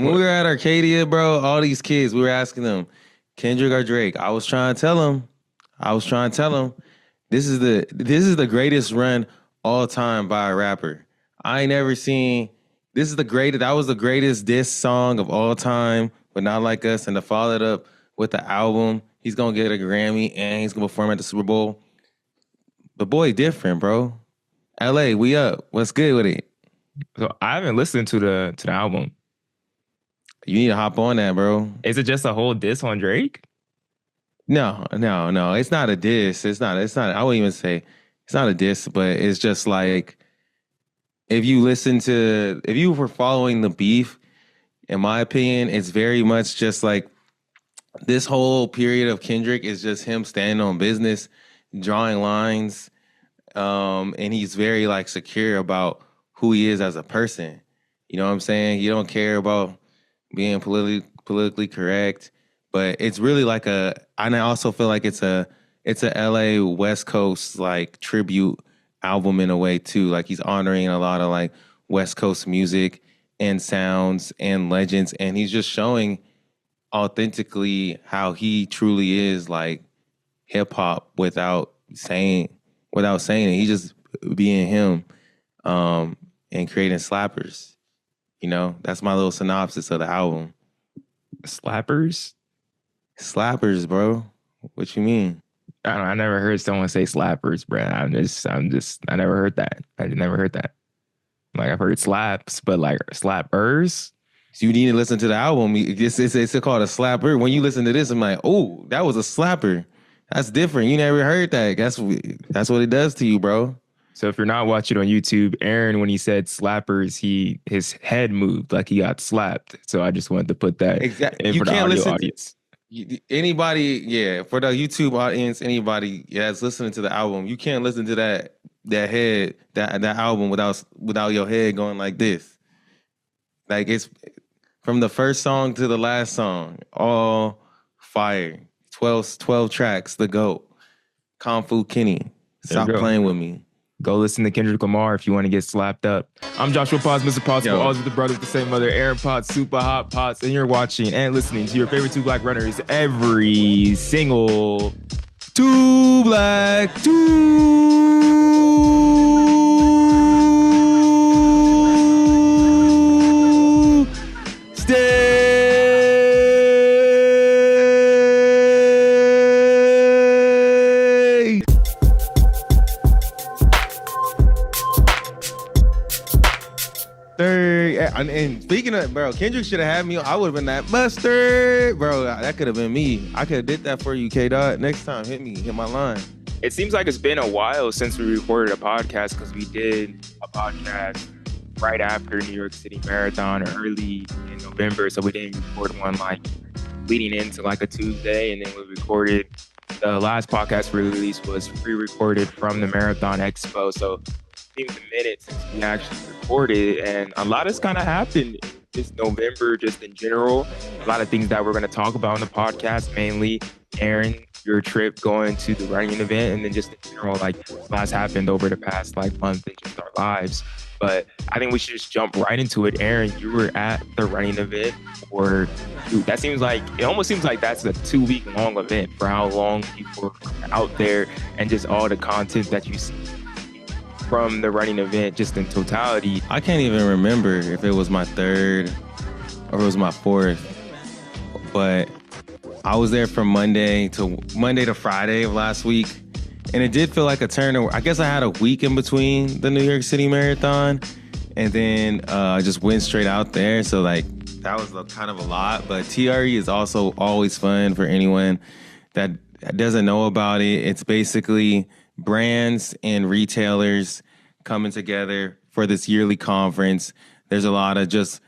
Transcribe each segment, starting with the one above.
when we were at Arcadia, bro, all these kids, we were asking them, Kendrick or Drake. I was trying to tell them, this is the greatest run all time by a rapper. I ain't never seen. That was the greatest diss song of all time, but Not Like Us, and to follow it up with the album, he's gonna get a Grammy and he's gonna perform at the Super Bowl. The boy different, bro. LA, we up. What's good with it? So I haven't listened to the album. You need to hop on that, bro. Is it just a whole diss on Drake? No. It's not a diss. It's not. I wouldn't even say it's not a diss, but it's just like if you were following the beef, in my opinion, it's very much just like this whole period of Kendrick is just him standing on business, drawing lines, and he's very like secure about who he is as a person. You know what I'm saying? You don't care about being politically correct, but it's really like I also feel like it's a LA West Coast like tribute album in a way too. Like he's honoring a lot of like West Coast music and sounds and legends, and he's just showing authentically how he truly is like hip hop without saying it. He just being him, and creating slappers. You know, that's my little synopsis of the album. Slappers, bro. What you mean? I never heard someone say slappers, bro. I never heard that. I never heard that. Like I've heard slaps, but like slappers. So you need to listen to the album. It's called a slapper. When you listen to this, I'm like, oh, that was a slapper. That's different. You never heard that. That's what it does to you, bro. So if you're not watching on YouTube, Aaron, when he said slappers, his head moved like he got slapped. So I just wanted to put that in for the audio audience. Anybody, for the YouTube audience, anybody that's listening to the album, you can't listen to that album without your head going like this. Like it's from the first song to the last song, all fire. 12 tracks, the GOAT. Kung Fu Kenny. Stop playing with me. Go listen to Kendrick Lamar if you want to get slapped up. I'm Joshua Potts, Mr. Possible, always with the brothers, the same mother, Aaron Potts, Super Hot Potts, and you're watching and listening to your favorite two black runners every single Two Black, Two Stay. And speaking of, bro, Kendrick should have had me. I would have been that mustard, bro. That could have been me. I could have did that for you, K-Dot. Next time, hit my line. It seems like it's been a while since we recorded a podcast because we did a podcast right after New York City Marathon or early in November. So we didn't record one like leading into like a Tuesday, and then we recorded the last podcast we released was pre-recorded from the Marathon Expo. So it seems a minute since we actually recorded, and a lot has kind of happened this November just in general. A lot of things that we're going to talk about on the podcast, mainly Aaron, your trip going to the running event, and then just in general, like what's happened over the past like month in just our lives. But I think we should just jump right into it. Aaron, you were at the running event for, it almost seems like that's a 2-week long event for how long people are out there and just all the content that you see from the running event just in totality. I can't even remember if it was my third or it was my fourth, but I was there from Monday to Friday of last week, and it did feel like a turn. I guess I had a week in between the New York City Marathon, and then I just went straight out there. So like that was kind of a lot, but TRE is also always fun for anyone that doesn't know about it. It's basically brands and retailers coming together for this yearly conference. There's a lot of just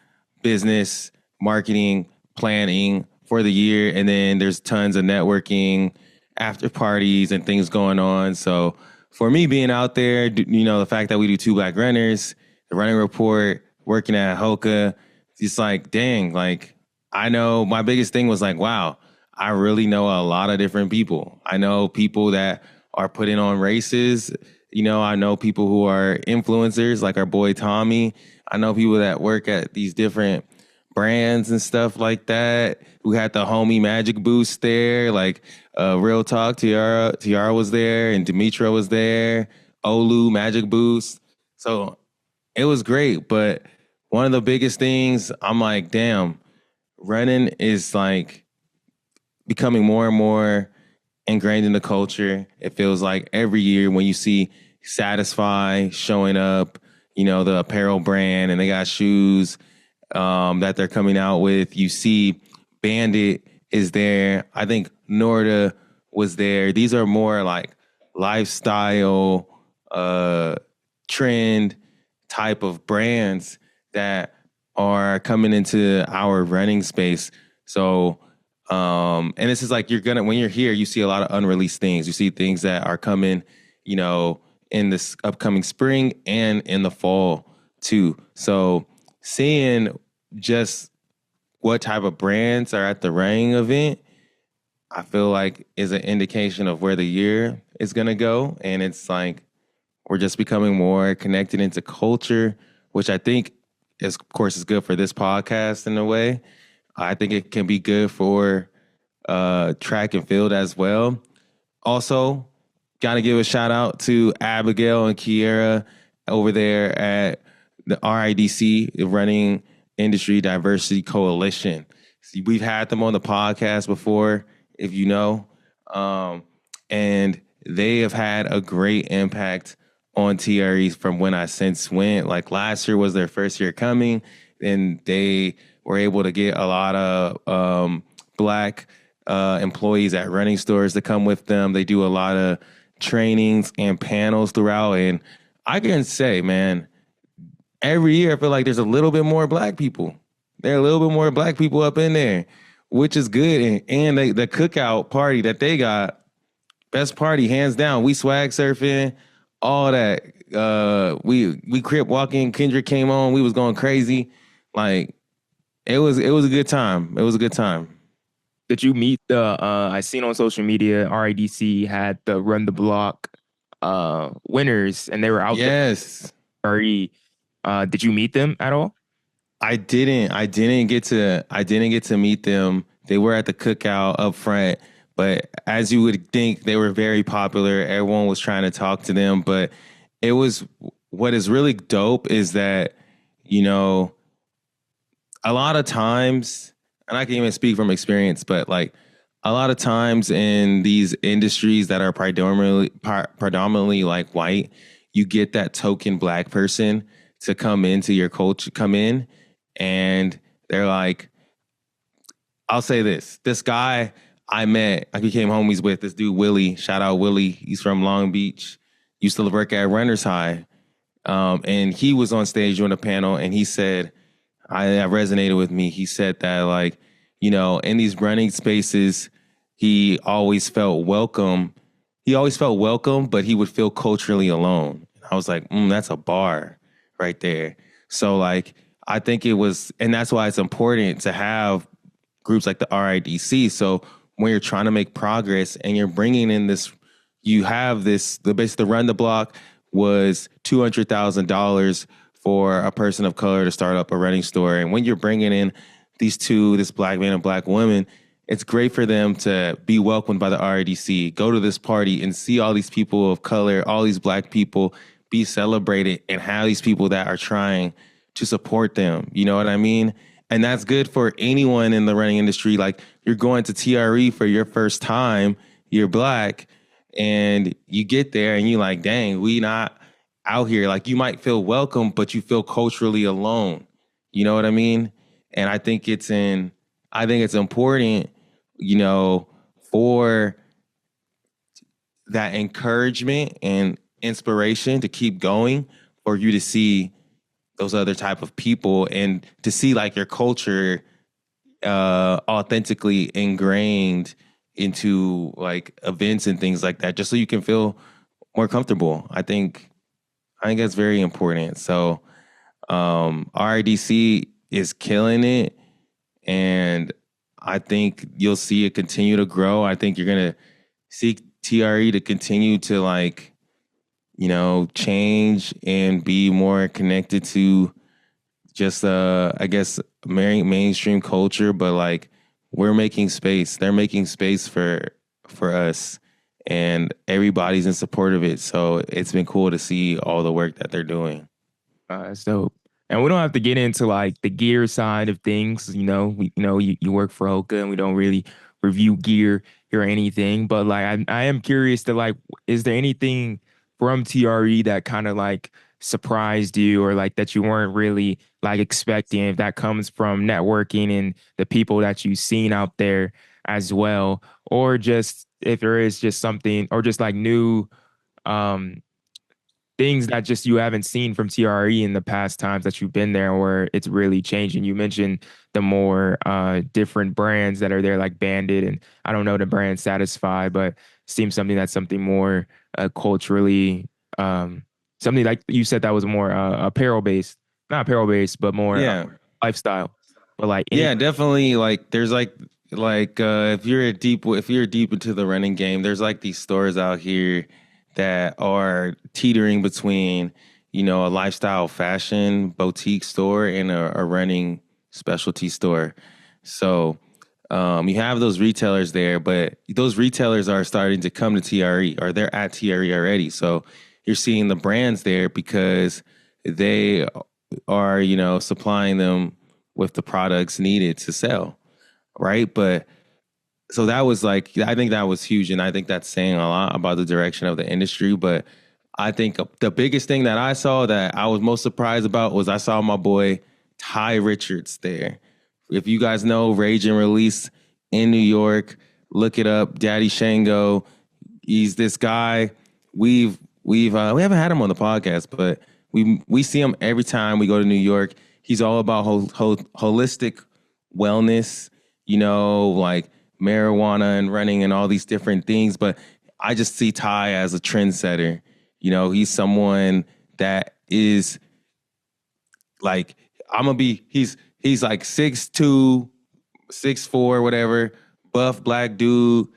business, marketing, planning for the year, and then there's tons of networking, after parties, and things going on. So for me being out there, the fact that we do Two Black Runners, the running report, working at Hoka, it's like, dang, like I know my biggest thing was like, wow, I really know a lot of different people. I know people that are putting on races. I know people who are influencers like our boy Tommy. I know people that work at these different brands and stuff like that. We had the homie Magic Boost there, like Real Talk, Tiara was there, and Demetra was there, Olu, Magic Boost. So it was great, but one of the biggest things, I'm like, damn, running is like becoming more and more ingrained in the culture. It feels like every year when you see Satisfy showing up, the apparel brand, and they got shoes that they're coming out with. You see Bandit is there. I think Norda was there. These are more like lifestyle, trend type of brands that are coming into our running space. So, and this is like when you're here, you see a lot of unreleased things. You see things that are coming, in this upcoming spring and in the fall too. So seeing just what type of brands are at the running event, I feel like is an indication of where the year is going to go. And it's like, we're just becoming more connected into culture, which I think is, of course, is good for this podcast in a way. I think it can be good for track and field as well. Also, got to give a shout out to Abigail and Kiera over there at the RIDC, Running Industry Diversity Coalition. See, we've had them on the podcast before, if you know, and they have had a great impact on TRE from when I since went. Like last year was their first year coming, and they were able to get a lot of Black employees at running stores to come with them. They do a lot of trainings and panels throughout, and I can say, man, every year I feel like there's a little bit more Black people. There are a little bit more Black people up in there, which is good. And the cookout party that they got, best party hands down. We swag surfing, all that. We crip walking. Kendrick came on. We was going crazy. Like it was a good time. It was a good time. Did you meet I seen on social media RIDC had the Run the Block winners, and they were out yes. there. Did you meet them at all? I didn't get to meet them. They were at the cookout up front, but as you would think, they were very popular. Everyone was trying to talk to them, but what is really dope is that, a lot of times, and I can even speak from experience, but like a lot of times in these industries that are predominantly like white, you get that token Black person to come into your culture, and they're like, I'll say this guy I became homies with, this dude, Willie, shout out Willie. He's from Long Beach, used to work at Runners High. And he was on stage doing a panel, and he said, that resonated with me. He said that, like, in these running spaces, he always felt welcome. But he would feel culturally alone. I was like, that's a bar right there. So, like, I think it was, and that's why it's important to have groups like the RIDC. So when you're trying to make progress and you're bringing in this, you have this, the Run the Block was $200,000 for a person of color to start up a running store. And when you're bringing in this Black man and Black woman, it's great for them to be welcomed by the RIDC, go to this party and see all these people of color, all these Black people be celebrated, and have these people that are trying to support them. You know what I mean? And that's good for anyone in the running industry. Like, you're going to TRE for your first time, you're Black, and you get there and you're like, dang, we not out here. Like, you might feel welcome, but you feel culturally alone. You know what I mean? And I think it's important, for that encouragement and inspiration to keep going, for you to see those other type of people and to see like your culture authentically ingrained into like events and things like that, just so you can feel more comfortable. I think that's very important. So RIDC is killing it, and I think you'll see it continue to grow. I think you're gonna see TRE to continue to like, change and be more connected to just I guess mainstream culture, but like we're making space. They're making space for us, and everybody's in support of it. So it's been cool to see all the work that they're doing. That's dope. And we don't have to get into like the gear side of things. You work for Hoka, and we don't really review gear or anything. But like, I am curious to like, is there anything from TRE that kind of like surprised you, or like that you weren't really like expecting? If that comes from networking and the people that you've seen out there as well, or just if there is just something, or just like new um things that just you haven't seen from TRE in the past times that you've been there, where it's really changing. You mentioned the more different brands that are there, like Bandit, and I don't know the brand Satisfy, but seems something more culturally, something like you said that was more apparel based, not apparel based, but more Yeah. lifestyle. But like any, Yeah, definitely. Like, there's if you're deep into the running game, there's like these stores out here that are teetering between, a lifestyle fashion boutique store and a running specialty store. So you have those retailers there, but those retailers are starting to come to TRE, or they're at TRE already. So you're seeing the brands there because they are, supplying them with the products needed to sell, right? But so that was like, I think that was huge, and I think that's saying a lot about the direction of the industry. But I think the biggest thing that I saw that I was most surprised about was I saw my boy Ty Richards there. If you guys know Rage and Release in New York, look it up. Daddy Shango, he's this guy. We haven't had him on the podcast, but we see him every time we go to New York. He's all about holistic wellness, like marijuana and running and all these different things. But I just see Ty as a trendsetter. He's someone that is like, he's like 6'2", 6'4", whatever, buff black dude,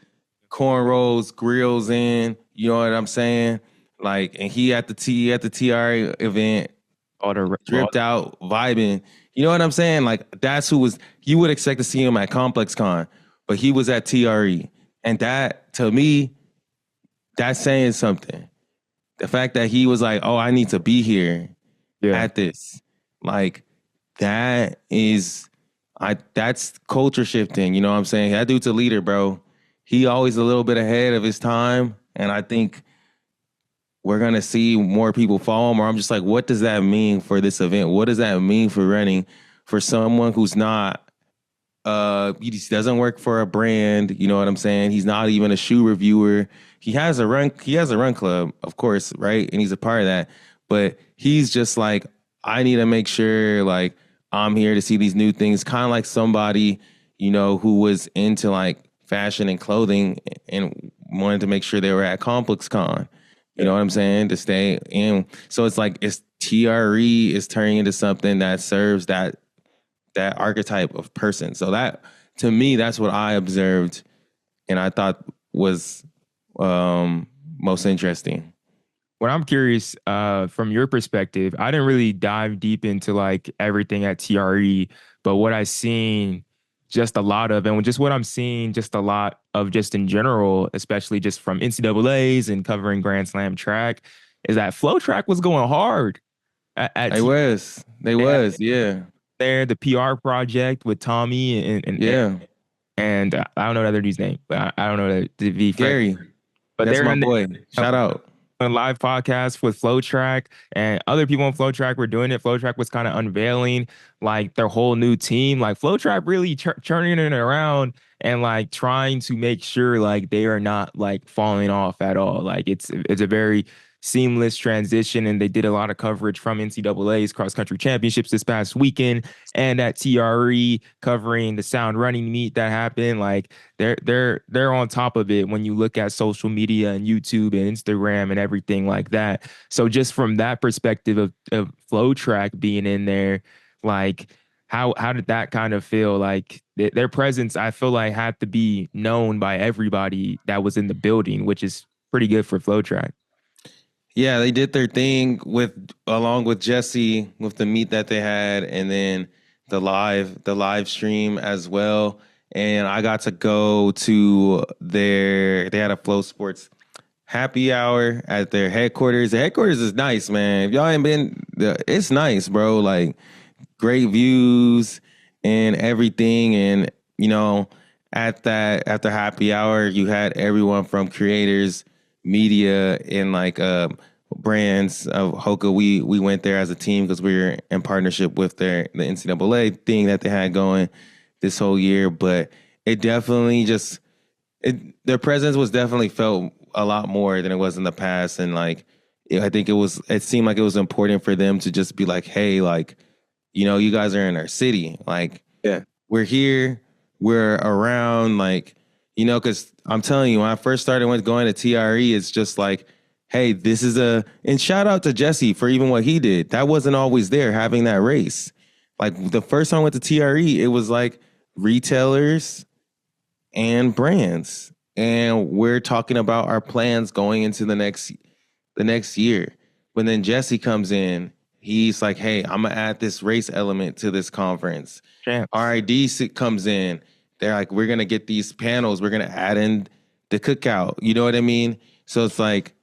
cornrows, grills in, you know what I'm saying? Like, and he at the TRA event, all the dripped out, vibing. You know what I'm saying? Like, that's who was, you would expect to see him at Complex Con, but he was at TRE. And that, to me, that's saying something. The fact that he was like, oh, I need to be here yeah. at this. Like, that's culture shifting. You know what I'm saying? That dude's a leader, bro. He always a little bit ahead of his time. And I think we're going to see more people follow him. Or I'm just like, what does that mean for this event? What does that mean for running for someone who's not, he just doesn't work for a brand. You know what I'm saying? He's not even a shoe reviewer. He has a run club, of course, right? And he's a part of that. But he's just like, I need to make sure like I'm here to see these new things. Kind of like somebody, who was into like fashion and clothing and wanted to make sure they were at Complex Con. You know what I'm saying? To stay in. So it's like, it's TRE is turning into something that serves that archetype of person. So that, to me, that's what I observed and I thought was most interesting. What I'm curious, from your perspective, I didn't really dive deep into like everything at TRE, but what I seen just a lot of, and just what I'm seeing just a lot of just in general, especially just from NCAAs and covering Grand Slam track, is that Flow Track was going hard at They TRE. was, they They had was, yeah, there the PR project with Tommy yeah. and I don't know the other dude's name, but I don't know to be frank, Gary, but that's they're my in boy. Shout out. a live podcast with FlowTrack and other people on FlowTrack were doing it. FlowTrack was kind of unveiling like their whole new team. Like FlowTrack really turning it around and like trying to make sure like they are not like falling off at all. Like it's a very seamless transition, and they did a lot of coverage from NCAA's cross country championships this past weekend and at TRE covering the sound running meet that happened. Like they're on top of it when you look at social media and YouTube and Instagram and everything like that. So just from that perspective of Flow Track being in there, like how did that kind of feel? Like their presence, I feel like had to be known by everybody that was in the building, which is pretty good for Flow Track. Yeah, they did their thing along with Jesse with the meet that they had, and then the live stream as well. And I got to go to they had a Flow Sports happy hour at their headquarters. The headquarters is nice, man. If y'all ain't been, it's nice, bro. Like great views and everything. And at the happy hour, you had everyone from creators, media, and like brands of Hoka. We went there as a team because we were in partnership with the NCAA thing that they had going this whole year. But it definitely just their presence was definitely felt a lot more than it was in the past. And like I think it seemed like it was important for them to just be like, hey, like, you guys are in our city. Like Yeah. we're here, we're around, like, because I'm telling you, when I first started going to TRE, it's just like, hey, and shout out to Jesse for even what he did. That wasn't always there, having that race. Like the first time I went to TRE, it was like retailers and brands. And we're talking about our plans going into the next year. When then Jesse comes in, he's like, hey, I'm gonna add this race element to this conference. Champs. RID comes in. They're like, we're gonna get these panels. We're gonna add in the cookout. You know what I mean? So it's like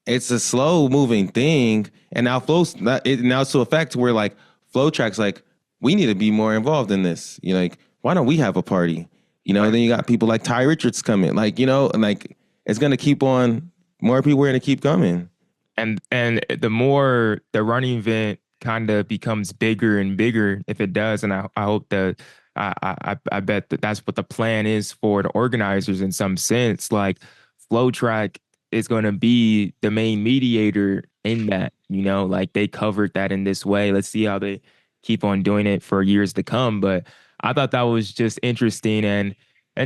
it's a slow moving thing. And now now to effect where like Flow Track's like, we need to be more involved in this. Like, why don't we have a party? Then you got people like Ty Richards coming, like, and like it's gonna keep on. More people are gonna keep coming. And the more the running event kind of becomes bigger and bigger, if it does, and I hope that I bet that's what the plan is for the organizers in some sense. Like Flow Track is going to be the main mediator in that. Like they covered that in this way. Let's see how they keep on doing it for years to come. But I thought that was just interesting and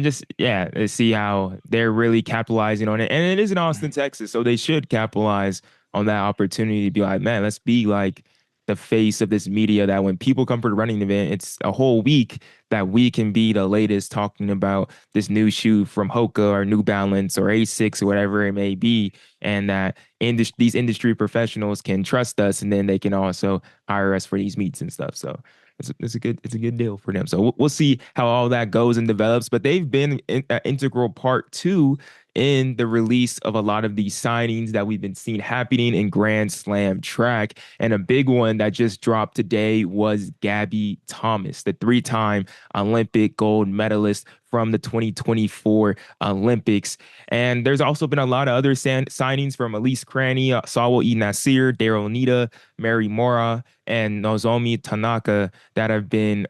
just yeah, to see how they're really capitalizing on it. And it is in Austin, Texas, so they should capitalize on that opportunity to be like, man, let's be like the face of this media that when people come for the running event, it's a whole week that we can be the latest talking about this new shoe from Hoka or New Balance or Asics or whatever it may be. And that these industry professionals can trust us and then they can also hire us for these meets and stuff. So it's a good deal for them. So we'll see how all that goes and develops. But they've been an integral part too in the release of a lot of these signings that we've been seeing happening in Grand Slam track. And a big one that just dropped today was Gabby Thomas, the three-time Olympic gold medalist from the 2024 Olympics. And there's also been a lot of other signings from Elise Cranny, Sawa E. Nasir, Daryl Nita, Mary Mora, and Nozomi Tanaka that have been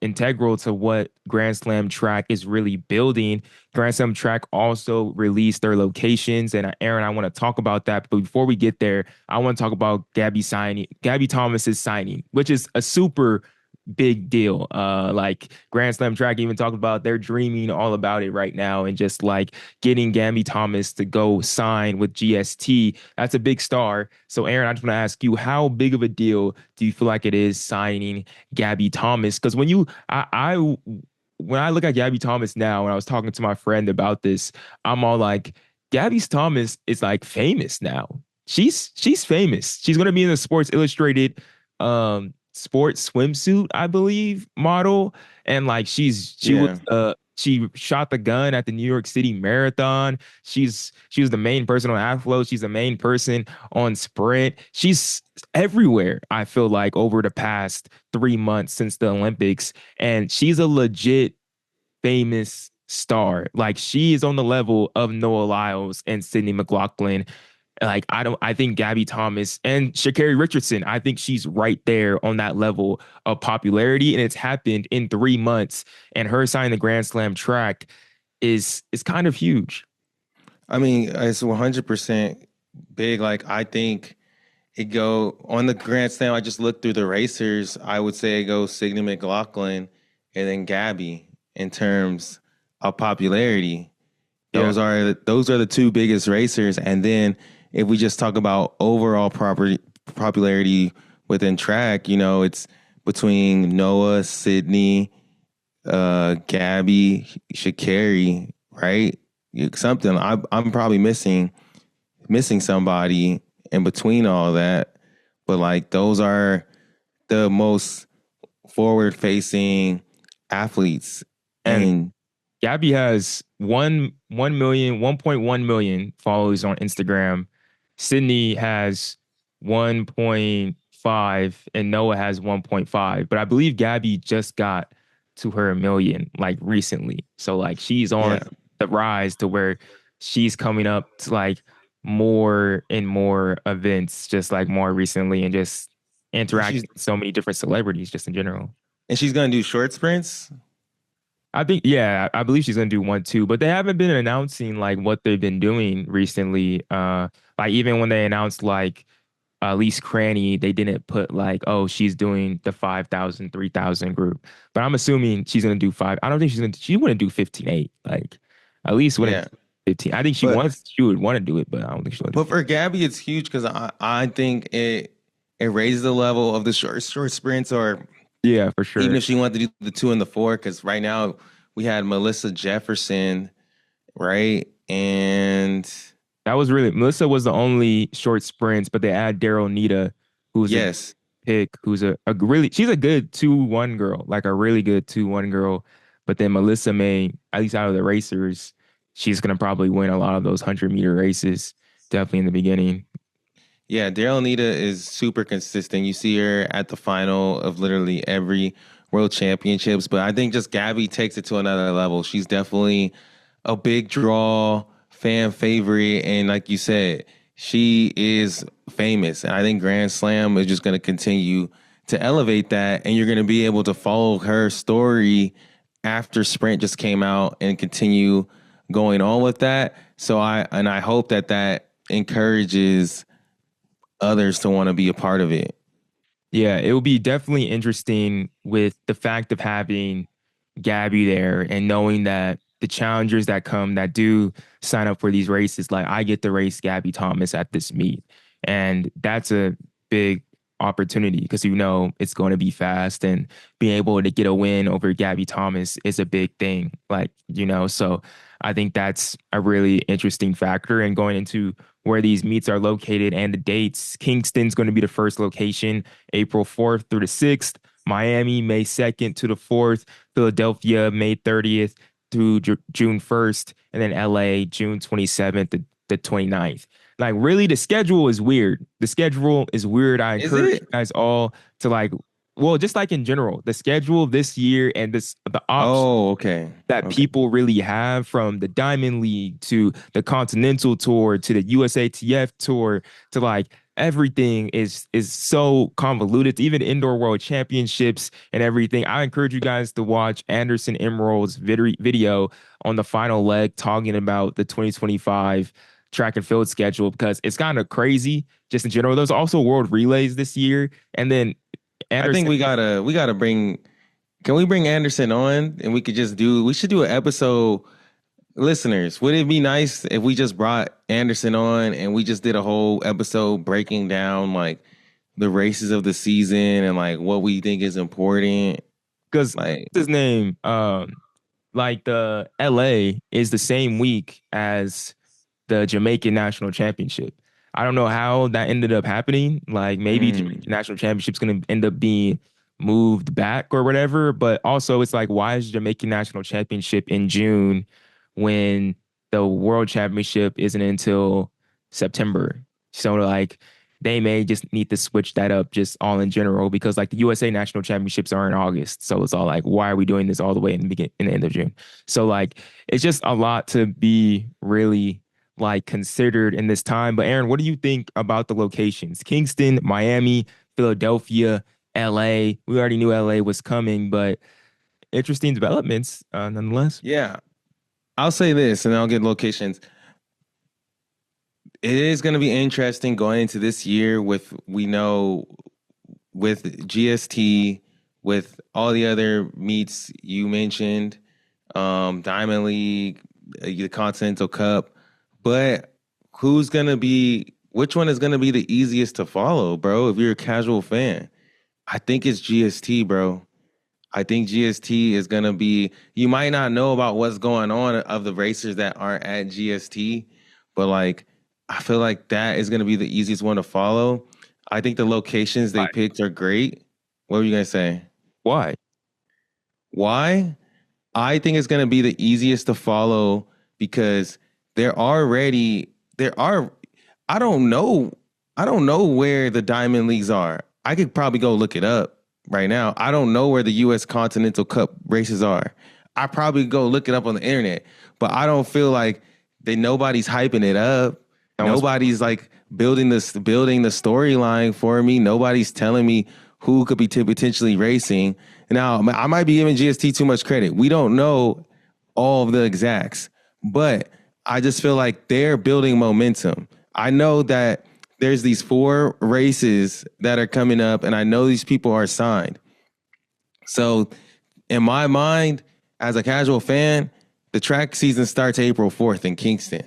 integral to what Grand Slam track is really building. Grand Slam track also released their locations, and Aaron, I want to talk about that. But before we get there, I want to talk about Gabby Thomas's signing, which is a super big deal. Like Grand Slam track even talked about they're dreaming all about it right now, and just like getting Gabby Thomas to go sign with GST, that's a big star. So Aaron, I just want to ask you, how big of a deal do you feel like it is signing Gabby Thomas? Because when I look at Gabby Thomas now, and I was talking to my friend about this, I'm all like, Gabby Thomas is like famous now. She's famous. She's gonna be in the Sports Illustrated sports swimsuit, I believe, model. And like Yeah. she shot the gun at the New York City Marathon. She was the main person on Athlon. She's the main person on Sprint. She's everywhere, I feel like, over the past 3 months since the Olympics. And she's a legit famous star. Like she is on the level of Noah Lyles and Sydney McLaughlin. Like I think Gabby Thomas and Sha'Carri Richardson, I think she's right there on that level of popularity. And it's happened in 3 months. And her signing the Grand Slam track is kind of huge. I mean, it's 100% big. Like, I think it go on the Grand Slam. I just looked through the racers. I would say it goes Sydney McLaughlin and then Gabby in terms of popularity. Yeah. Those are the two biggest racers. And then if we just talk about overall popularity within track, it's between Noah, Sydney, Gabby, Sha'Carri, right? Something I'm probably missing somebody in between all that, but like those are the most forward facing athletes. And And Gabby has 1.1 million followers on Instagram. Sydney has 1.5 and Noah has 1.5. But I believe Gabby just got to her million like recently. So like she's on yeah, the rise to where she's coming up to like more and more events just like more recently and just and she's interacting with so many different celebrities just in general. gonna do short sprints. I think, yeah, I believe she's gonna do one too, but they haven't been announcing like what they've been doing recently. Like even when they announced like Elise Cranny, they didn't put like, oh, she's doing the 5,000, 3,000 group. But I'm assuming she's gonna do five. I don't think she wouldn't do 15.8. Like at least wouldn't Yeah, do 15. I think but she would want to do it, but I don't think she'll do but 15. for Gabby, it's huge because I think it raises the level of the short sprints, or Yeah, for even sure. if she wanted to do the 2 and the 4. Because right now we had Melissa Jefferson, right, and That was really Melissa was the only short sprints, but they add Daryl Nita, who's a yes, pick, who's a really she's a good 2-1 girl, like a really good 2-1 girl. But then Melissa May, at least out of the racers, she's gonna probably win a lot of those 100-meter races, definitely in the beginning. yeah, Daryl Nita is super consistent. You see her at the final of literally every world championships, but I think just Gabby takes it to another level. She's definitely a big draw, fan favorite, and like you said, she is famous. And I think Grand Slam is just going to continue to elevate that, and you're going to be able to follow her story after Sprint just came out and continue going on with that. So I hope that that encourages others to want to be a part of it. Yeah, it will be definitely interesting with the fact of having Gabby there and knowing that the challengers that come that do sign up for these races, like I get to race Gabby Thomas at this meet. And that's a big opportunity because you know it's going to be fast and being able to get a win over Gabby Thomas is a big thing. Like, you know, so I think that's a really interesting factor. And going into where these meets are located and the dates, Kingston's going to be the first location, April 4th through the 6th. Miami, May 2nd to the 4th. Philadelphia, May 30th through June 1st, and then LA, June 27th to the 29th. Like, really, the schedule is weird. The schedule is weird. I Is encourage it? you guys all to like, well, just like in general, the schedule this year and the options Oh, okay. that Okay. people really have from the Diamond League to the Continental Tour to the USATF Tour to like everything is so convoluted. Even indoor world championships and everything. I encourage you guys to watch Anderson Emerald's video on the final leg talking about the 2025 track and field schedule because it's kind of crazy just in general. There's also world relays this year, and then I think Anderson. we gotta bring. Can we bring Anderson on and we could just do? We should do an episode. Listeners, would it be nice if we just brought Anderson on and we just did a whole episode breaking down like the races of the season and like what we think is important? Because Like, his name, like the LA is the same week as the Jamaican National Championship. I don't know how that ended up happening. Like maybe Jamaican mm, National Championship's gonna end up being moved back or whatever. But also it's like why is Jamaican National Championship in June when the World Championship isn't until September? So like they may just need to switch that up just all in general because like the USA National Championships are in August. So it's all like, why are we doing this all the way in the end of June? So like it's just a lot to be really like considered in this time. But Aaron, what do you think about the locations? Kingston, Miami, Philadelphia, LA. We already knew LA was coming, but interesting developments nonetheless. yeah, I'll say this and I'll get locations. It is going to be interesting going into this year with we know with GST, with all the other meets you mentioned, Diamond League, the Continental Cup, but who's gonna be? Which one is gonna be the easiest to follow, bro? If you're a casual fan, I think it's GST, bro. I think GST is gonna be. You might not know about what's going on of the racers that aren't at GST, but like I feel like that is gonna be the easiest one to follow. I think the locations they Like, picked are great. What were you gonna say? Why? Why? I think it's going to be the easiest to follow because there are I don't know where the Diamond Leagues are. I could probably go look it up right now. I don't know where the US Continental Cup races are. I probably go look it up on the internet, but I don't feel like nobody's hyping it up. No one's Nobody's like building the storyline for me. Nobody's telling me who could be potentially racing. Now, I might be giving GST too much credit. We don't know all of the exacts, but I just feel like they're building momentum. I know that there's these 4 races that are coming up, and I know these people are signed. So, in my mind, as a casual fan, the track season starts April 4th in Kingston.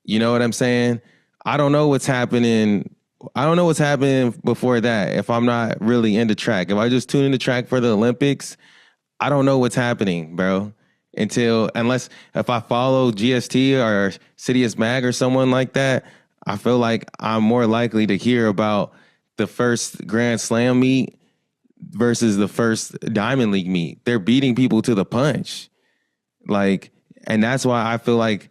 You know what I'm saying? I don't know what's happening. I don't know what's happening before that if I'm not really into track. If I just tune into track for the Olympics, I don't know what's happening, bro. Unless if I follow GST or Citius Mag or someone like that, I feel like I'm more likely to hear about the first Grand Slam meet versus the first Diamond League meet. They're beating people to the punch. Like, and that's why I feel like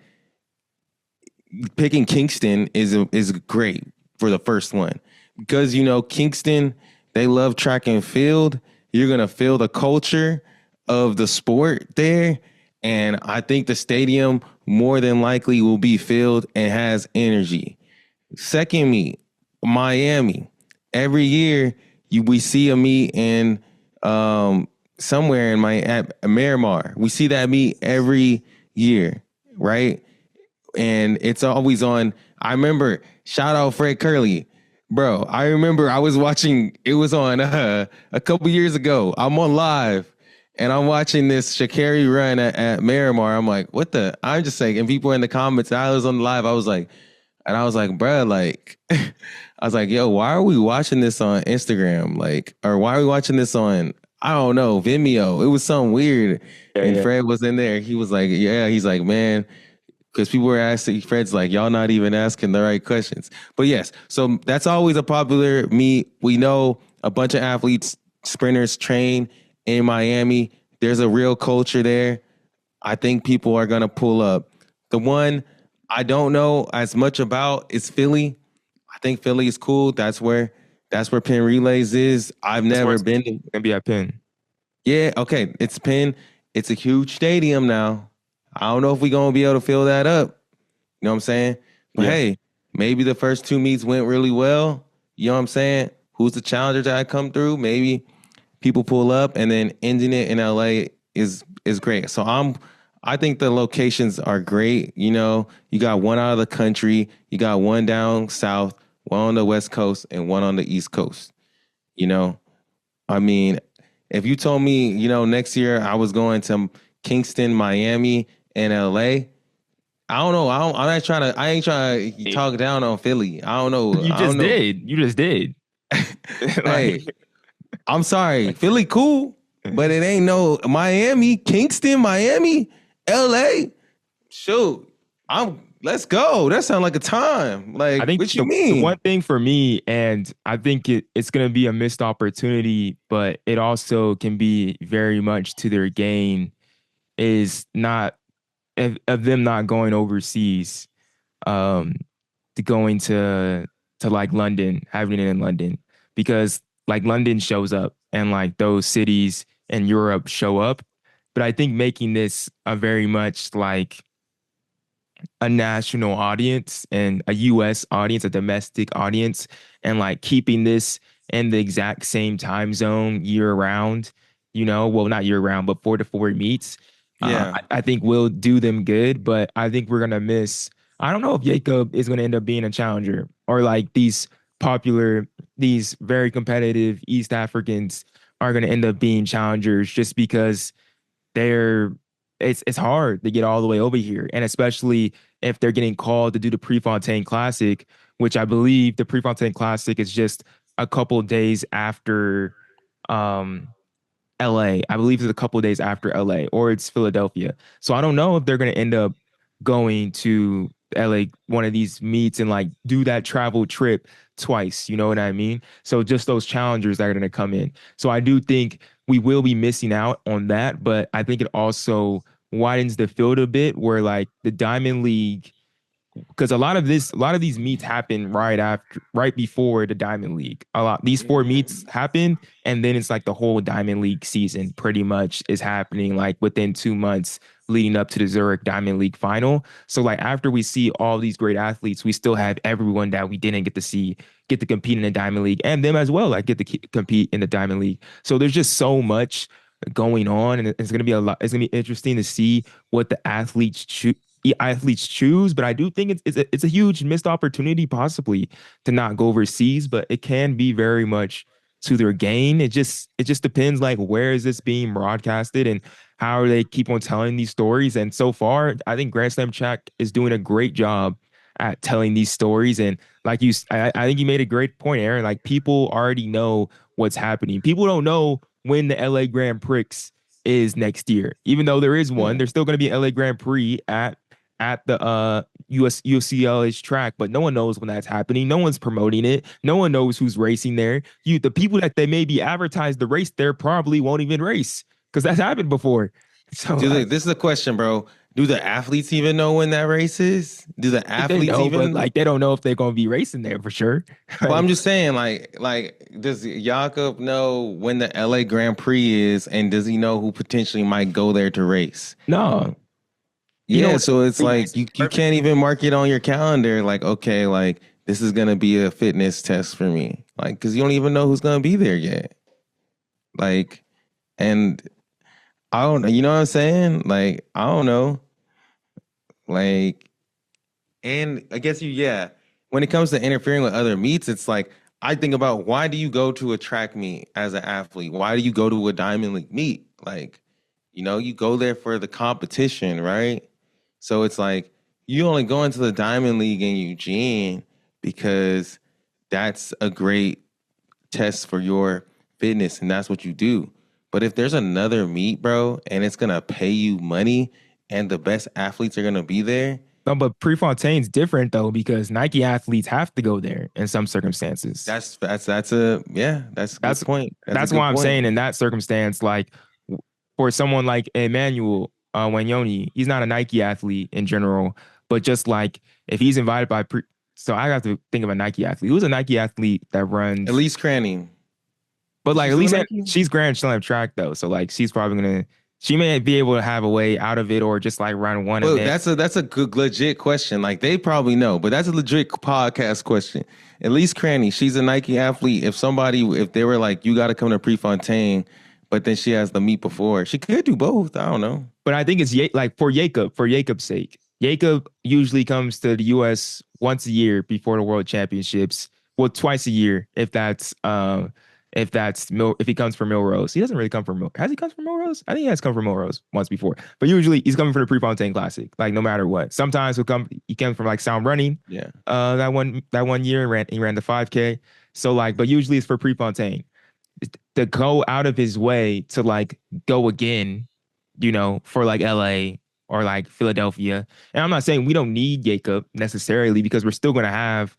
picking Kingston is great for the first one because Kingston, they love track and field. You're gonna feel the culture of the sport there, and I think the stadium more than likely will be filled and has energy. Second meet, Miami. Every year we see a meet in somewhere in at Miramar. We see that meet every year, right? And it's always on. I remember, shout out Fred Curley, bro. I remember I was watching. It was on a couple years ago. I'm on live, and I'm watching this Sha'Carri run at Miramar. I'm like, what the? I'm just saying, and people in the comments. I was on the live. I was like, bro, like, I was like, yo, why are we watching this on Instagram? Like, or why are we watching this on? I don't know, Vimeo. It was something weird. Yeah, And yeah. Fred was in there. He was like, yeah. He's like, man. Because people were asking, Fred's like, y'all not even asking the right questions. But yes, so that's always a popular meet. We know a bunch of athletes, sprinters train in Miami. There's a real culture there. I think people are going to pull up. The one I don't know as much about is Philly. I think Philly is cool. That's where Penn Relays is. I've That's where never it's been. gonna be at Penn. Yeah, okay. It's Penn. It's a huge stadium now. I don't know if we're going to be able to fill that up. You know what I'm saying? But Yeah. hey, maybe the first 2 meets went really well. You know what I'm saying? Who's the challenger that come through? Maybe people pull up, and then ending it in LA is great. So I think the locations are great. You got one out of the country, you got one down south, one on the West Coast, and one on the East Coast. You know, I mean, if you told me, next year I was going to Kingston, Miami, and LA, I don't know. I ain't trying to talk down on Philly. I don't know. You I don't just know. did. You just did. Hey, Like, I'm sorry. Philly cool, but it ain't no Miami, Kingston, Miami, LA. Shoot. Let's go. That sounds like a time. I Like, think what you the mean? one thing for me, and I think it's going to be a missed opportunity, but it also can be very much to their gain, is not of them not going overseas, um, to going to like London, having it in London, because like London shows up and like those cities in Europe show up. But I think making this a very much like a national audience and a US audience, a domestic audience, and like keeping this in the exact same time zone year round, well, not year round, but 4 to 4 meets, Yeah. I think will do them good. But I think we're going to miss, I don't know if Jacob is going to end up being a challenger or like these very competitive East Africans are going to end up being challengers just because they're it's hard to get all the way over here, and especially if they're getting called to do the Prefontaine Classic, which I believe the Prefontaine Classic is just a couple days after um LA. I believe it's a couple days after LA, or it's Philadelphia. So I don't know if they're going to end up going to LA, one of these meets, and like do that travel trip twice. You know what I mean? So just those challengers that are going to come in. So I do think we will be missing out on that. But I think it also widens the field a bit where like the Diamond League, because a lot of these meets happen right before the Diamond League. These four meets Mhm. happen, and then it's like the whole Diamond League season pretty much is happening like within 2 months leading up to the Zurich Diamond League final. So like after we see all these great athletes, we still have everyone that we didn't get to see get to compete in the Diamond League, and them as well, like get to compete in the Diamond League. So there's just so much going on, and it's gonna be a lot. It's gonna be interesting to see what the athletes choose, but I do think it's a huge missed opportunity possibly to not go overseas, but it can be very much to their gain. It just depends like where is this being broadcasted and how they keep on telling these stories. And so far, I think Grand Slam Track is doing a great job at telling these stories. And like I think you made a great point, Aaron. Like people already know what's happening. People don't know when the LA Grand Prix is next year. Even though there is one, Yeah. there's still going to be an LA Grand Prix at the UCLA's track, but no one knows when that's happening. No one's promoting it. No one knows who's racing there. The people that they maybe advertise the race there probably won't even race because that's happened before. So This is a question, bro. Do the athletes even know when that race is? Do the I think they athletes know, but even? like they don't know if they're going to be racing there for sure. Well, I'm Like, just saying, like, does Jakob know when the LA Grand Prix is, and does he know who potentially might go there to race? no, you know Yeah, what? so it's like you can't even mark it on your calendar. Like, okay, like this is gonna be a fitness test for me, like, because you don't even know who's gonna be there yet. Like, and I don't, you know what I'm saying? Like, I don't know. Like, and I guess yeah, when it comes to interfering with other meets, it's like I think about why do you go to a track meet as an athlete? Why do you go to a Diamond League meet? Like, you go there for the competition, right? So it's like you only go into the Diamond League in Eugene because that's a great test for your fitness and that's what you do. But if there's another meet, bro, and it's gonna pay you money and the best athletes are gonna be there, no, but Prefontaine's different though because Nike athletes have to go there in some circumstances. that's a yeah, that's a good That's point. That's a that's good why I'm point. saying in that circumstance, like for someone like Emmanuel Wanyoni, he's not a Nike athlete in general, but just like if he's invited so I have to think of a Nike athlete. Who's a Nike athlete that runs? Elise Cranny. But Is like she at still a least Nike? she's Grand Slam track though, so like she's probably gonna. She may be able to have a way out of it, or just like run one Well, event. that's a good legit question. Like they probably know, but that's a legit podcast question. Elise Cranny, she's a Nike athlete. If they were like, you got to come to Prefontaine, but then she has the meet before, she could do both. I don't know. But I think it's like for Jacob's sake. Jacob usually comes to the US once a year before the World Championships. Well, twice a year if he comes from Milrose. He doesn't really come from has he come from Milrose? I think he has come from Milrose once before. But usually he's coming for the Prefontaine Classic, like no matter what. Sometimes he comes from like Sound Running. Yeah. That one year he ran the 5K. So like, but usually it's for Prefontaine to go out of his way to like go again, for like LA or like Philadelphia. And I'm not saying we don't need Jacob necessarily because we're still going to have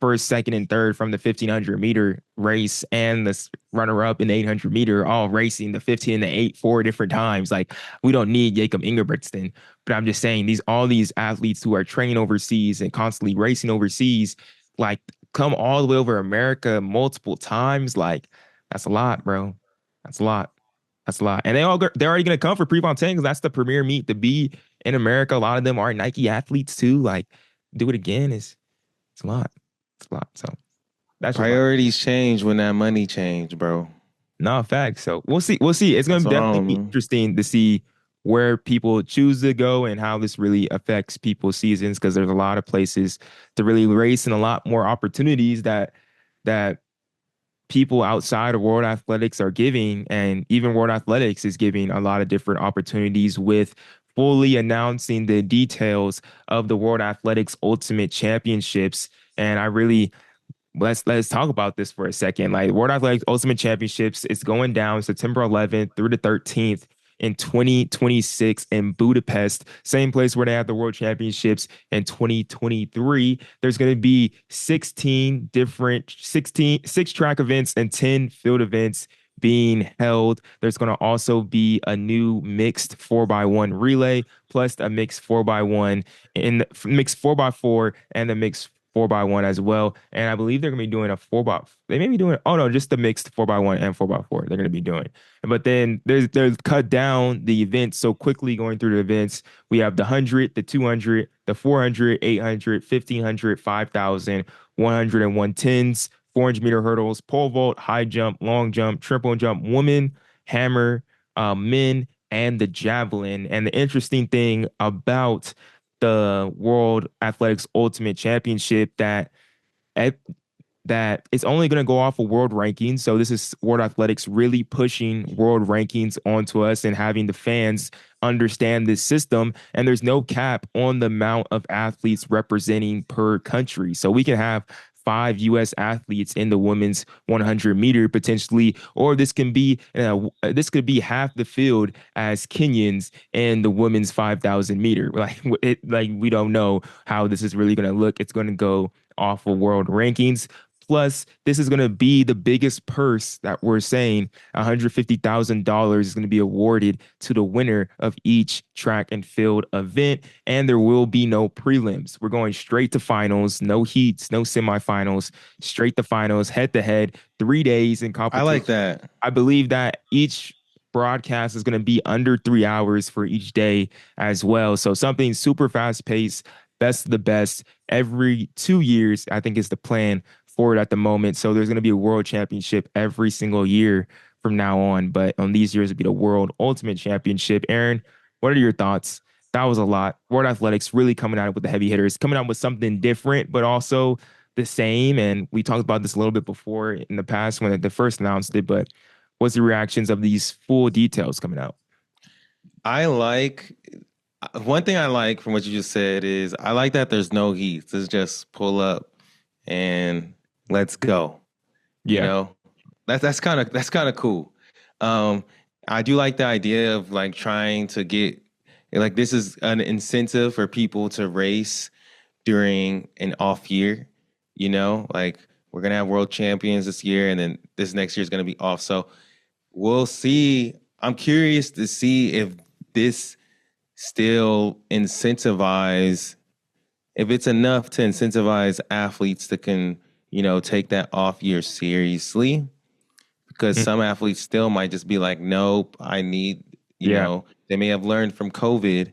first, second, and third from the 1500-meter race and the runner up in the 800-meter all racing the 15 and the 8 4 different times. Like we don't need Jacob Ingebrigtsen, but I'm just saying all these athletes who are training overseas and constantly racing overseas, like come all the way over America multiple times. Like that's a lot, bro. That's a lot. That's a lot. And they're already gonna come for Prefontaine because that's the premier meet to be in America. A lot of them are Nike athletes too. Like do it again is it's a lot. It's a lot. So that's just my Priorities change when that money change, bro. no facts. So we'll see. We'll see. It's gonna That's definitely all. be interesting to see where people choose to go and how this really affects people's seasons because there's a lot of places to really race and a lot more opportunities that people outside of World Athletics are giving, and even World Athletics is giving a lot of different opportunities with fully announcing the details of the World Athletics Ultimate Championships. And I really let's talk about this for a second. Like World Athletics Ultimate Championships is going down September 11th through the 13th in 2026 in Budapest, same place where they had the World Championships in 2023. There's going to be 16 different 16 6 track events and 10 field events being held. There's going to also be a new mixed 4x1 relay, plus a mixed 4x1 in mixed 4x4 and a mixed 4x1 as well. And I believe they're going to be doing a 4 by. They may be doing, oh no, just the mixed 4x1 and 4x4. They're going to be doing. But then there's cut down the events so quickly going through the events. We have the 100, the 200, the 400, 800, 1500, 5000, 100 and 110s, 400-meter hurdles, pole vault, high jump, long jump, triple jump, woman, hammer, men, and the javelin. And the interesting thing about the World Athletics Ultimate Championship that it's only going to go off of world rankings. So this is World Athletics really pushing world rankings onto us and having the fans understand this system. And there's no cap on the amount of athletes representing per country. So we can have 5 U.S. athletes in the women's 100 meter potentially, or this could be half the field as Kenyans in the women's 5,000 meter. Like we don't know how this is really going to look. It's going to go off of world rankings. Plus, this is going to be the biggest purse that we're saying $150,000 is going to be awarded to the winner of each track and field event. And there will be no prelims. We're going straight to finals, no heats, no semifinals, straight to finals, head to head, 3 days in I competition. like that. I believe that each broadcast is going to be under 3 hours for each day as well. So something super fast paced, best of the best every 2 years, I think is the plan for it at the moment. So there's going to be a world championship every single year from now on. But on these years, it'll be the World Ultimate Championship. Aaron, what are your thoughts? That was a lot. World Athletics really coming out with the heavy hitters, coming out with something different, but also the same. And we talked about this a little bit before in the past when they first announced it. But what's the reactions of these full details coming out? I like one thing I like from what you just said is I like that there's no heat. It's just pull up and let's go. You Yeah. know, that's kind of cool. Um, I do like the idea of like trying to get like this is an incentive for people to race during an off year. Like we're gonna have world champions this year, and then this next year is gonna be off. So we'll see. I'm curious to see if this still incentivize if it's enough to incentivize athletes to take that off year seriously because Mm, some athletes still might just be like, nope, I need, yeah. they may have learned from COVID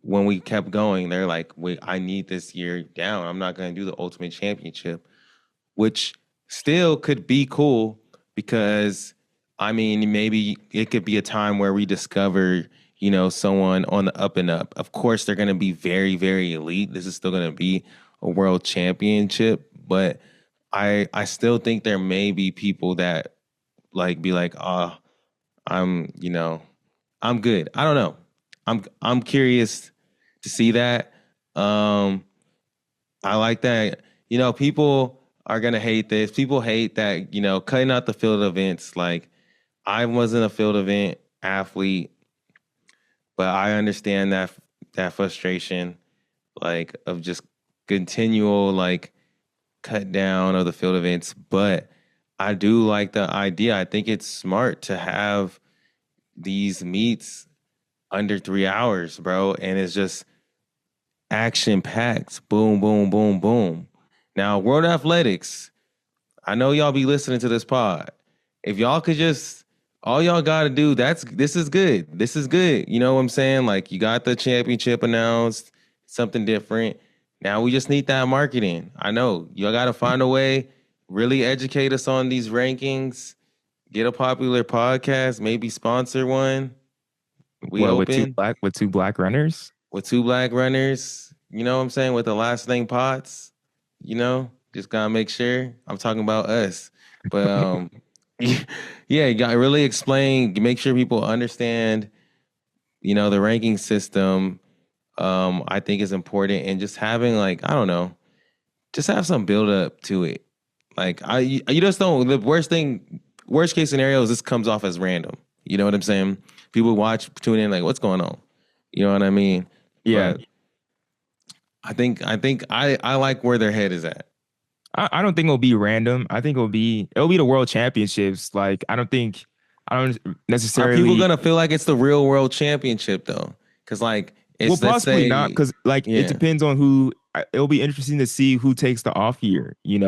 when we kept going. They're like, wait, I need this year down. I'm not going to do the ultimate championship, which still could be cool because I mean, maybe it could be a time where we discover, someone on the up and up. Of course, they're going to be very, very elite. This is still going to be a world championship, but I still think there may be people that like be like, I'm, I'm good. I don't know. I'm curious to see that. Um, I like that. People are gonna hate this. People hate that, cutting out the field events. Like, I wasn't a field event athlete, but I understand that frustration, like, of just continual like cut down of the field events. But I do like the idea. I think it's smart to have these meets under 3 hours, bro. And it's just action packed. Boom, boom, boom, boom. Now, World Athletics, I know y'all be listening to this pod. If y'all could just, all y'all got to do, this is good. This is good. You know what I'm saying? Like, you got the championship announced, something different. Now we just need that marketing. I know y'all got to find a way, really educate us on these rankings, get a popular podcast, maybe sponsor one. We Well, open with two black runners. with two black runners. You know what I'm saying? With the last name Potts. Just gotta make sure. I'm talking about us. But yeah, you gotta really explain, make sure people understand, the ranking system. I think is important, and just having like, I don't know, just have some build up to it. Like you just don't. The worst case scenario is this comes off as random. You know what I'm saying? People tune in, like, what's going on? You know what I mean? Yeah. But I think I like where their head is at. I don't think it'll be random. I think it'll be the world championships. Like I don't Are people necessarily. gonna feel like it's the real world championship though? Because like Well, it's let's possibly not, say, because like it yeah, depends on who. It'll be interesting to see who takes the off year, and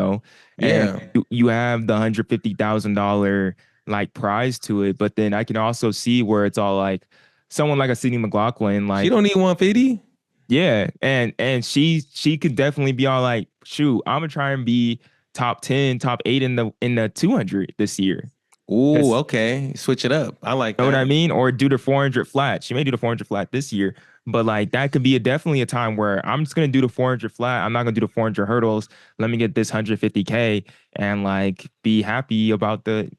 yeah. you have the $150,000 like prize to it, but then I can also see where it's all like someone like a Sydney McLaughlin, She like don't need 150. yeah, and she could definitely be all like, shoot, I'm gonna try and be top 10, top eight in the 200 this year. Ooh, 'Cause okay. Switch it up. I like know what I that. mean? Or do the 400 flat. She may do the 400 flat this year, but like that could be definitely a time where I'm just gonna do the 400 flat. I'm not gonna do the 400 hurdles. Let me get this 150K and like be happy about I'm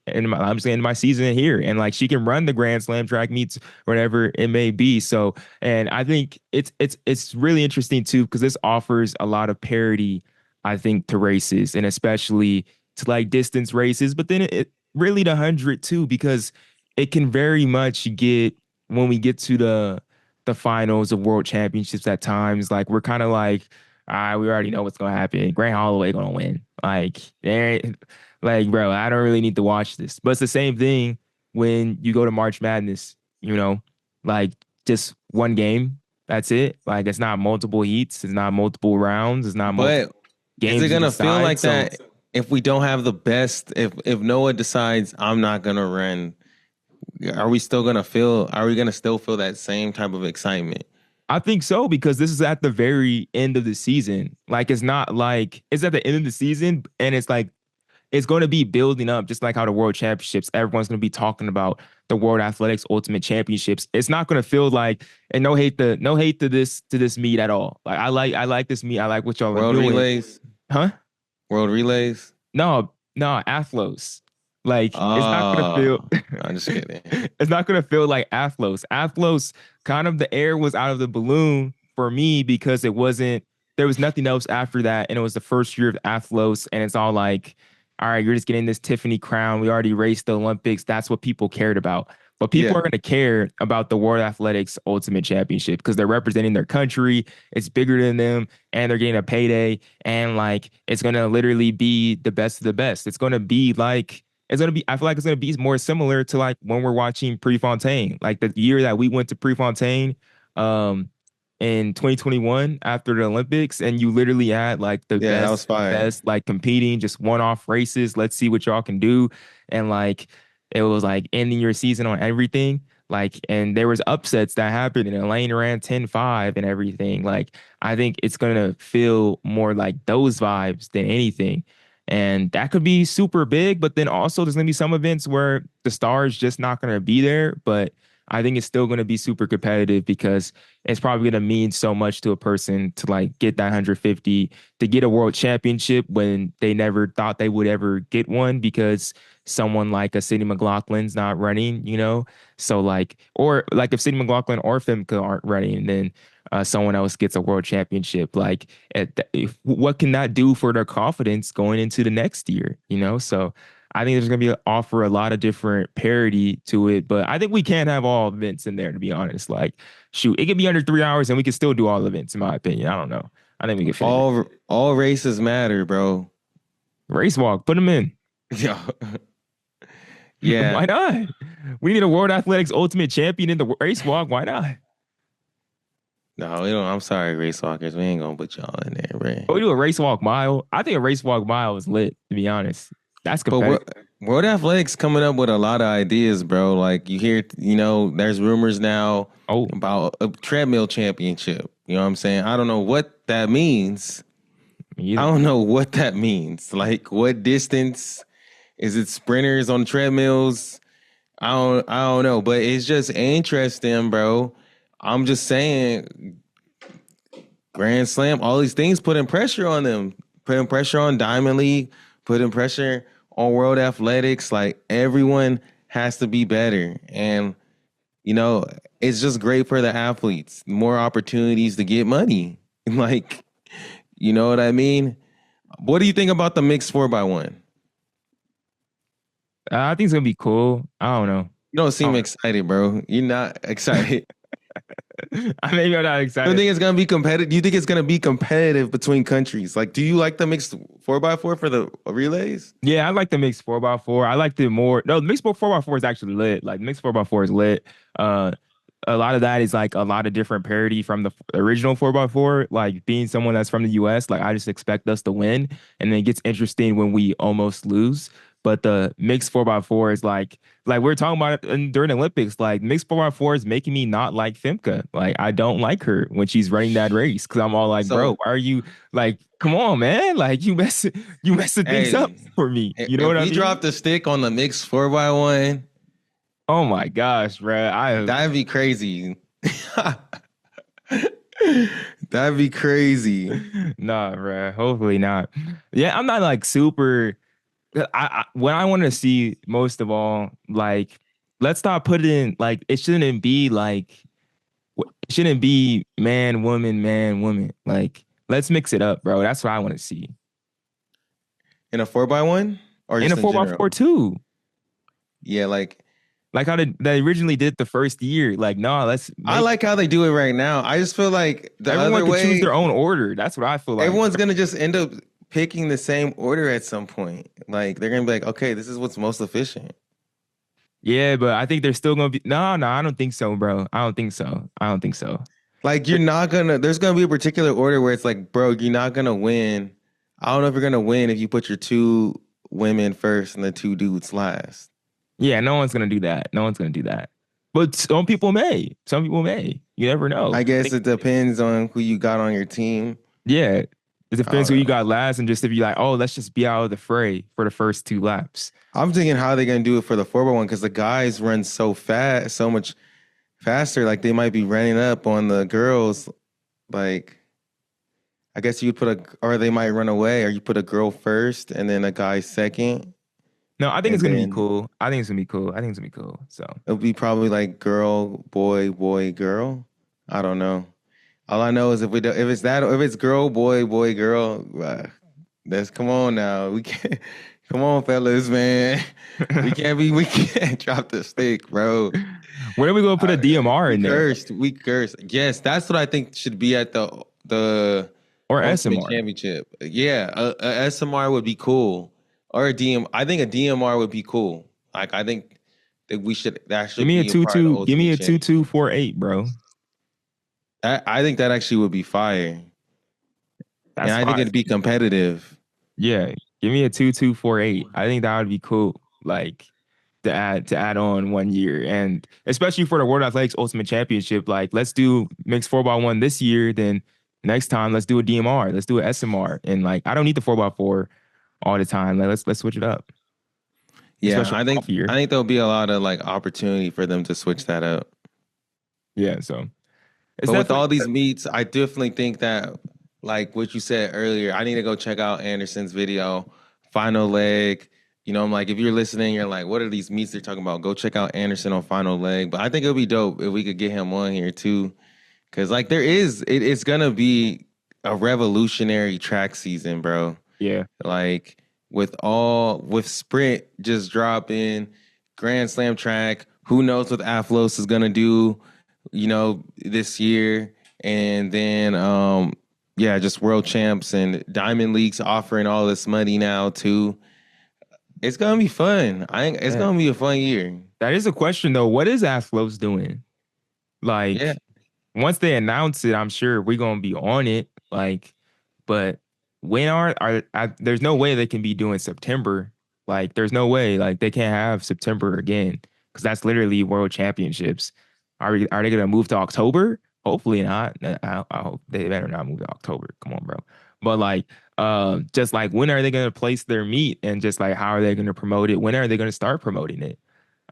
just ending my season here. And like she can run the Grand Slam track meets, whatever it may be. So, and I think it's really interesting too because this offers a lot of parity, I think, to races and especially to like distance races. But then it really the 100 too because it can very much get when we get to the finals of world championships at times, like we're kind of like, we already know what's gonna happen. Grant Holloway gonna win. Like, like, bro, I don't really need to watch this. But it's the same thing when you go to March Madness, like just one game. That's it. Like it's not multiple heats, it's not multiple rounds, it's not multiple But is it games to gonna feel decide. like So that if we don't have the best? If Noah decides I'm not gonna run, are we still gonna feel? Are we gonna still feel that same type of excitement? I think so because this is at the very end of the season. Like it's not like it's at the end of the season and it's like it's going to be building up just like how the World Championships. Everyone's going to be talking about the World Athletics Ultimate Championships. It's not going to feel like and no hate to this meet at all. Like I like this meet. I like what y'all are World doing. relays, Huh? world relays. No, Athlos. Like it's not gonna feel Oh, I'm just kidding. it's not gonna feel like Athlos. Athlos kind of the air was out of the balloon for me because it wasn't there was nothing else after that. And it was the first year of Athlos, and it's all like, all right, you're just getting this Tiffany crown. We already raced the Olympics. That's what people cared about. But people Yeah, are going to care about the World Athletics Ultimate Championship because they're representing their country. It's bigger than them, and they're getting a payday. And like, it's going to literally be the best of the best. It's going to be like, it's going to be, I feel like it's going to be more similar to like when we're watching Prefontaine, like the year that we went to Prefontaine um, in 2021 after the Olympics. And you literally had like the yeah, that was best, fire. best, like competing, just one off races. Let's see what y'all can do. And like, it was like ending your season on everything. Like, and there was upsets that happened, and Elaine ran 10-5 and everything. Like, I think it's gonna feel more like those vibes than anything. And that could be super big, but then also there's gonna be some events where the star is just not gonna be there. But I think it's still gonna be super competitive because it's probably gonna mean so much to a person to like get that 150 to get a world championship when they never thought they would ever get one because someone like a Sidney McLaughlin's not running, So like, or like if Sidney McLaughlin or Femke aren't running, then someone else gets a world championship. Like, what can that do for their confidence going into the next year? So I think there's gonna be offer a lot of different parity to it, but I think we can't have all events in there to be honest. Like, shoot, it could be under 3 hours and we can still do all events, in my opinion. I don't know. I think we can figure it. All races matter, bro. Race walk, put them in. Yeah, yeah. Why not? We need a World Athletics Ultimate Champion in the race walk. Why not? No, we don't. I'm sorry, race walkers. We ain't gonna put y'all in there, bro. Or we do a race walk mile. I think a race walk mile is lit, to be honest. That's But competitive. World Athletics coming up with a lot of ideas, bro. Like you hear, there's rumors now Oh, about a treadmill championship. You know what I'm saying? I don't know what that means. me I either. don't know what that means. Like what distance? Is it sprinters on treadmills? I don't know, but it's just interesting, bro. I'm just saying Grand Slam, all these things putting pressure on them, putting pressure on Diamond League, putting pressure on World Athletics. Like everyone has to be better. And, you know, it's just great for the athletes, more opportunities to get money. Like, you know what I mean? What do you think about the mixed 4x1? I think it's gonna be cool. I don't know. You don't I seem don't excited, bro. You're not excited. Maybe I'm not I don't excited. think it's gonna be competitive. Do you think it's gonna be competitive between countries? Like, do you like the mixed 4x4 for the relays? Yeah, I like the mixed 4x4. I like the more no, the mixed 4x4 is actually lit. Like mixed 4x4 is lit. Uh a lot of that is like a lot of different parity from the original 4x4. Like being someone that's from the US, like I just expect us to win. And then it gets interesting when we almost lose. But the mixed 4x4 is like we are talking about it during the Olympics. Like mixed 4x4 is making me not like Femke. Like I don't like her when she's running that race because I'm all like, bro, So, why are you like, come on, man? Like you messing things up hey, for me. You know if what I we mean? drop the stick on the mixed 4x1, Oh my gosh, bro. that'd be crazy. That'd be crazy. Nah, bro. Hopefully not. Yeah, I'm not like super. I what I want to see most of all, like, let's stop putting like it shouldn't be like it shouldn't be man, woman, man, woman. Like, let's mix it up, bro. That's what I want to see. In a 4x1 or In a just in 4x4 general? too. Yeah, like Like how they originally did the first year. Like, no, let's I make like how they do it right now. I just feel like the everyone other could choose their way, own order. That's what I feel like. everyone's gonna just end up picking the same order at some point. Like they're gonna be like, okay, this is what's most efficient. Yeah, but I think they're still gonna be no, I don't think so, bro. I don't think so. I don't think so. Like you're not gonna. There's gonna be a particular order where it's like, bro, you're not gonna win. I don't know if you're gonna win if you put your two women first and the two dudes last. Yeah, no one's gonna do that. No one's gonna do that. But some people may. Some people may. You never know. I I guess think, it depends on who you got on your team. yeah. It I depends don't who you know. got last and just if you like, oh, let's just be out of the fray for the first two laps. I'm thinking how they're gonna do it for the 4x1 because the guys run so fast, so much faster. Like they might be running up on the girls. Like I guess you put or they might run away, or you put a girl first and then a guy second, No, I think it's and gonna be then cool. I think it's gonna be cool. I think it's gonna be cool. So it'll be probably like girl, boy, boy, girl. I don't know. All I know is if it's girl, boy, boy, girl, that's come on now. We can't come on, fellas, man. We can't drop the stick, bro. when are we gonna put a DMR We in there? cursed. We cursed. Yes, that's what I think should be at the Or Ultimate SMR? Championship. Yeah, a SMR would be cool, or a DM. I think a DMR would be cool. Like I think that we should that Give should me a be a two part of the two. Give me Ultimate a two two Championship. four eight, bro. I think that actually would be fire, and That's I think fire. it'd be competitive. Yeah, give me a 2248. I think that would be cool. Like to add on 1 year, and especially for the World Athletics Ultimate Championship. Like, let's do mixed 4x1 this year. Then next time, let's do a DMR. Let's do a SMR. And like, I don't need the 4x4 all the time. Like, let's switch it up, Yeah, especially off I year. think there'll be a lot of like opportunity for them to switch that up. Yeah, so it's But with definitely all these meets, I definitely think that, like what you said earlier, I need to go check out Anderson's video, Final Leg. You know, I'm like, if you're listening, you're like, what are these meets they're talking about? Go check out Anderson on Final Leg. But I think it'll be dope if we could get him on here too. Cause like it's gonna be a revolutionary track season, bro. yeah. Like with sprint just dropping, Grand Slam track, who knows what Athlos is gonna do, this year. And then yeah, just world champs and Diamond Leagues offering all this money now too. It's gonna be fun. I think it's Yeah. gonna be a fun year. That is a question though. What is Athlos doing? Yeah. Like, once they announce it, I'm sure we're gonna be on it. Like, but when there's no way they can be doing September. Like, there's no way. Like, they can't have September again because that's literally World Championships. Are they gonna move to October? Hopefully not. I hope they better not move to October. Come on, bro. But like, just like when are they gonna place their meet and just like how are they gonna promote it? When are they gonna start promoting it?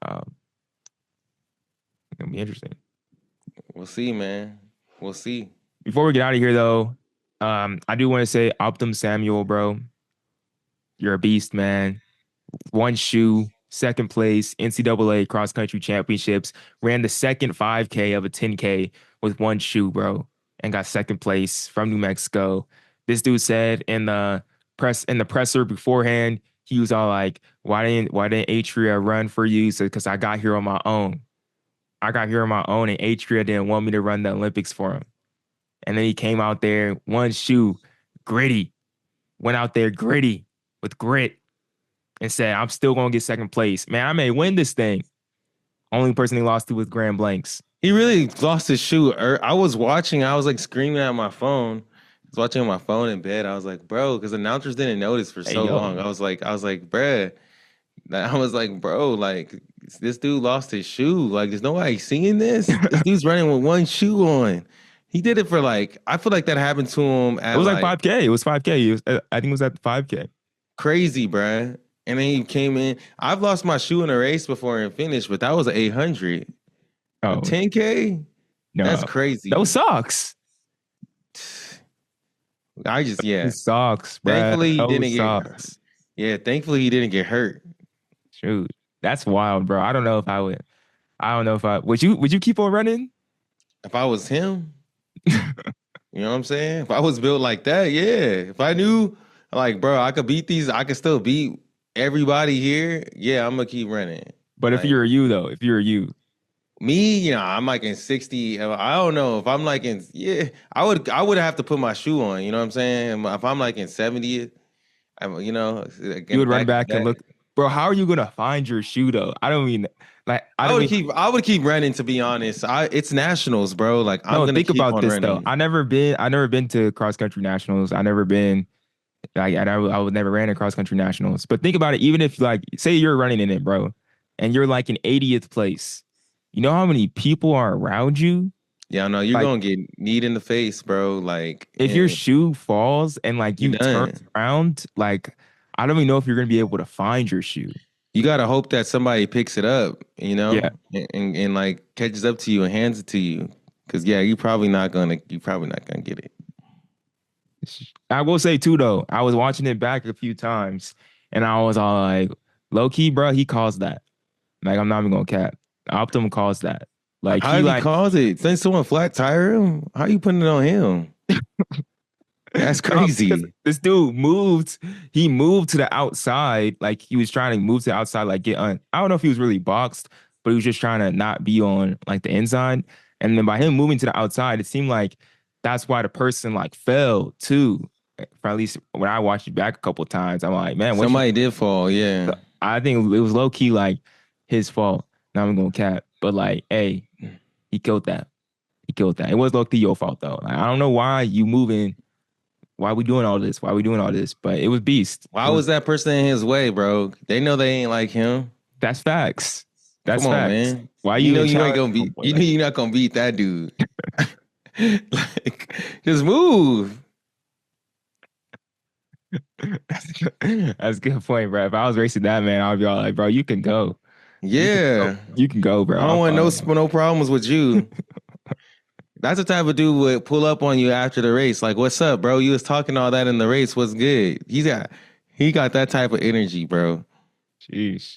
Um, it's gonna be interesting. We'll see, man. We'll see. Before we get out of here, though, I do want to say, Optum Samuel, bro, you're a beast, man. One shoe, second place, NCAA cross country championships, ran the second 5K of a 10K with one shoe, bro, and got second place from New Mexico. This dude said in the presser beforehand, he was all like, "Why didn't Atria run for you?" So because I got here on my own. I got here on my own, and Atria didn't want me to run the Olympics for him. And then he came out there, one shoe, gritty, went out there gritty with grit and said, I'm still going to get second place. Man, I may win this thing. Only person he lost to was Grand Blanks. He really lost his shoe. I was watching. I was like screaming at my phone. I was watching on my phone in bed. I was like, bro, because announcers didn't notice for so long. I was like, bruh. I was like, bro, like this dude lost his shoe. Like, there's nobody seeing this. This dude's running with one shoe on. He did it for like, I feel like that happened to him at It was like 5K. It was 5K. I think it was at 5K. Crazy, bruh. And then he came in. I've lost my shoe in a race before and finished, but that was an 800. Oh, 10K? no. That's crazy. Those sucks. Yeah. Sucks, bro. Thankfully, he didn't get. Yeah, thankfully he didn't get hurt. Shoot, that's wild, bro. I don't know if I would. I don't know if I would. You keep on running? If I was him, you know what I'm saying? If I was built like that, yeah. If I knew, like, bro, I could beat these. I could still beat everybody here. Yeah, I'm gonna keep running. But like, if you're you though, if you're you, me, you know, I'm like in 60. I don't know if I'm like in. Yeah, I would have to put my shoe on. You know what I'm saying? If I'm like in 70, you know, you would run back and look. Bro, how are you gonna find your shoe though? I don't mean like I would keep running, to be honest. It's nationals, bro. Like I'm gonna think about this running. though. I never been to cross country nationals. I never been like I would never ran in cross country nationals. But think about it, even if like say you're running in it, bro, and you're like in 80th place, you know how many people are around you? Yeah, no, you're gonna get kneed in the face, bro. Like if your shoe falls and like you turn around, like I don't even know if you're gonna be able to find your shoe. You gotta hope that somebody picks it up, you know, yeah, and like catches up to you and hands it to you. Cause yeah, you're probably not gonna get it. I will say too though, I was watching it back a few times and I was all like, low key, bro, he caused that. Like I'm not even gonna cap. Optum caused that. Like how he caused it? Didn't someone flat tire him? How you putting it on him? That's crazy. This dude moved. He moved to the outside. Like he was trying to move to the outside, like get on. I don't know if he was really boxed, but he was just trying to not be on like the inside. And then by him moving to the outside, it seemed like that's why the person like fell too. For at least when I watched it back a couple of times, I'm like, man, somebody did fall. Yeah, I think it was low key like his fault. Now I'm gonna cap, but like, hey, he killed that. He killed that. It was low key your fault though. Like, I don't know why you moving. Why we doing all this? Why we doing all this? But it was beast. Why was that person in his way, bro? They know they ain't like him. That's facts. That's Come on, facts. man. Why you know you ain't gonna beat? You know you're not gonna beat that dude. Like, just move. That's a good point, bro. If I was racing that man, I'd be all like, bro, you can go. Yeah, you can go, bro. I don't want no problems with you. That's the type of dude would pull up on you after the race. Like, what's up, bro? You was talking all that in the race. What's good? He got that type of energy, bro. Jeez.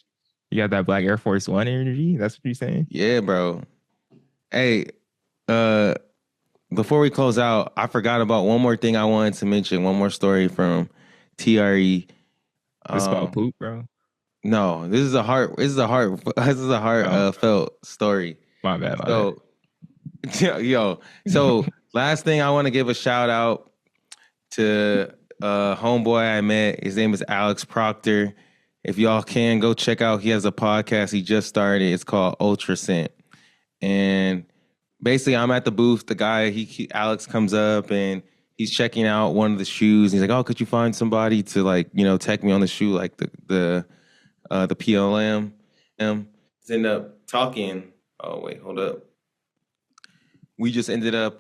You got that Black Air Force One energy? That's what you're saying? Yeah, bro. Hey, before we close out, I forgot about one more thing I wanted to mention. One more story from TRE. It's about poop, bro. No, this is a heartfelt story. My bad. Yo, so last thing I want to give a shout out to homeboy I met. His name is Alex Proctor. If y'all can go check out, he has a podcast he just started. It's called Ultrascent. And basically I'm at the booth. The guy, Alex comes up and he's checking out one of the shoes. He's like, oh, could you find somebody to like, you know, tech me on the shoe, like the PLM. End up talking. Oh, wait, hold up. We just ended up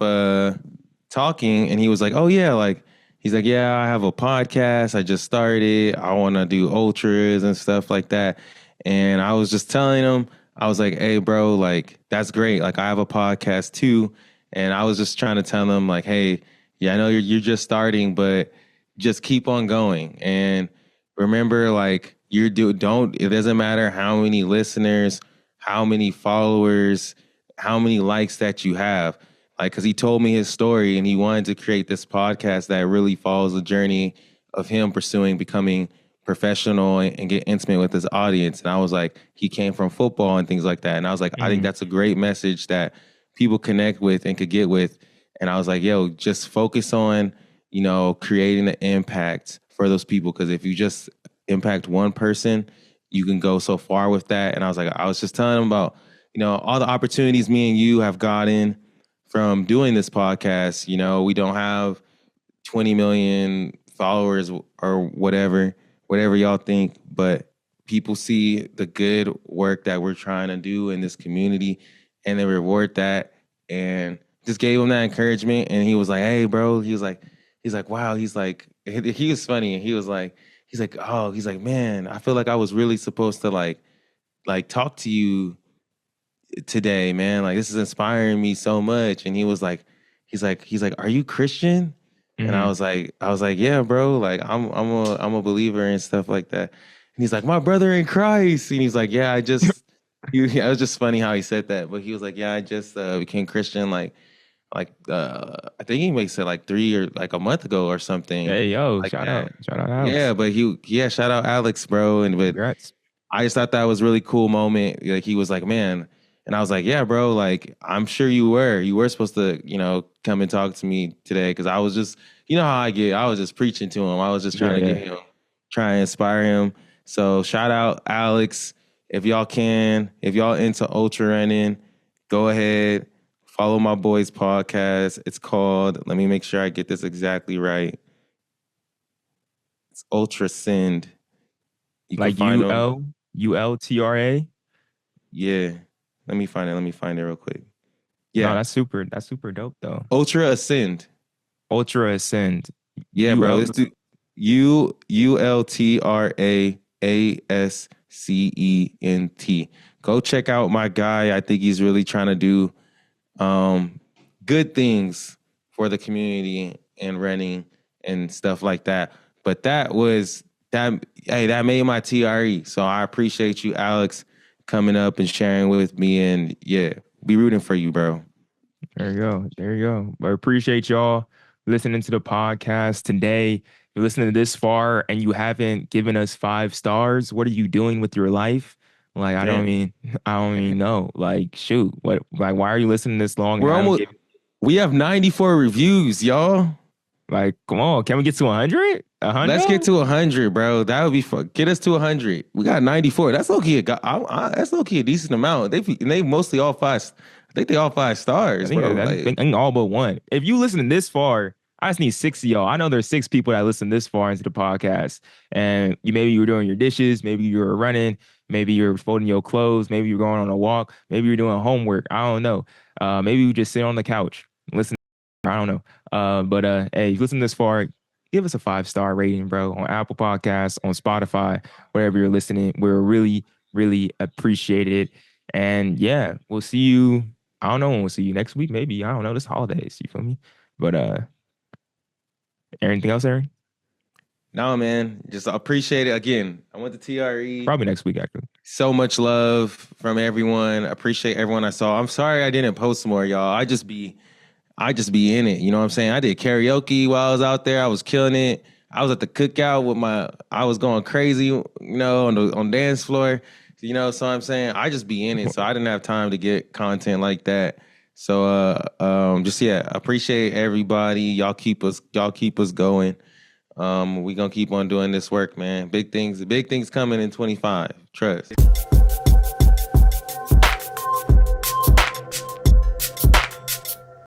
talking and he was like, oh yeah, like, he's like, yeah, I have a podcast. I just started. I want to do ultras and stuff like that. And I was just telling him, I was like, hey, bro, like, that's great. Like, I have a podcast too. And I was just trying to tell him like, hey, yeah, I know you're just starting, but just keep on going. And remember, like, it doesn't matter how many listeners, how many followers, how many likes that you have. Like, because he told me his story and he wanted to create this podcast that really follows the journey of him pursuing becoming professional and get intimate with his audience. And I was like, he came from football and things like that. And I was like, I think that's a great message that people connect with and could get with. And I was like, yo, just focus on, creating the impact for those people. Because if you just impact one person, you can go so far with that. And I was just telling him about, all the opportunities me and you have gotten from doing this podcast. We don't have 20 million followers or whatever y'all think, but people see the good work that we're trying to do in this community and they reward that, and just gave him that encouragement. And he was like, hey bro, he was like, wow, he was funny. And he's like, man, I feel like I was really supposed to like talk to you today, man. Like, this is inspiring me so much. And he's like, are you Christian? And I was like, yeah, bro. Like, I'm a believer and stuff like that. And he's like, my brother in Christ. And he's like, yeah, it was just funny how he said that. But he was like, yeah, I just became Christian I think he makes it like 3 or like a month ago or something. Hey, yo, like shout that. out Alex. Yeah, but shout out Alex, bro. But congrats. I just thought that was a really cool moment. Like, he was like, man. And I was like, yeah, bro, like, I'm sure you were supposed to, come and talk to me today. Cause I was just, how I was just preaching to him. I was just trying to get him, try and inspire him. So shout out Alex. If y'all into ultra running, go ahead, follow my boy's podcast. It's called, let me make sure I get this exactly right. It's Ultra Send. You like ULTRA? Yeah. Let me find it real quick. Yeah. No, that's super dope though. Ultra Ascend. Yeah, bro. Let's do ULTRAASCENT. Go check out my guy. I think he's really trying to do good things for the community and running and stuff like that. But that made my TRE. So I appreciate you, Alex, coming up and sharing with me, and yeah, be rooting for you, bro. There you go. I appreciate y'all listening to the podcast today. If you're listening to this far and you haven't given us 5 stars, what are you doing with your life? Like, I don't even know. Like, shoot, why are you listening this long? We have 94 reviews, y'all. Like, come on, can we get to 100? 100? Let's get to 100, bro. That would be fun. Get us to 100. We got 94. That's low-key a decent amount. They mostly all 5. I think they all 5 stars, bro. I think all but one. If you listen this far, I just need 6 of y'all. I know there's 6 people that listen this far into the podcast, and maybe you were doing your dishes, maybe you were running, maybe you're folding your clothes, maybe you're going on a walk, maybe you're doing homework. I don't know. Maybe you just sit on the couch, listen. I don't know. But hey, if you listen this far, give us a 5-star rating, bro, on Apple Podcasts, on Spotify, wherever you're listening. We're really, really appreciate it. And yeah, we'll see you. I don't know when we'll see you next week. Maybe, I don't know, this holidays. You feel me? But anything else, Aaron? No, man. Just appreciate it. Again, I went to TRE. Probably next week, actually. So much love from everyone. Appreciate everyone I saw. I'm sorry I didn't post more, y'all. I just be in it. You know what I'm saying? I did karaoke while I was out there. I was killing it. I was at the cookout I was going crazy, on dance floor. So I'm saying I just be in it. So I didn't have time to get content like that. So appreciate everybody. Y'all keep us going. We gonna keep on doing this work, man. Big things coming in 25. Trust.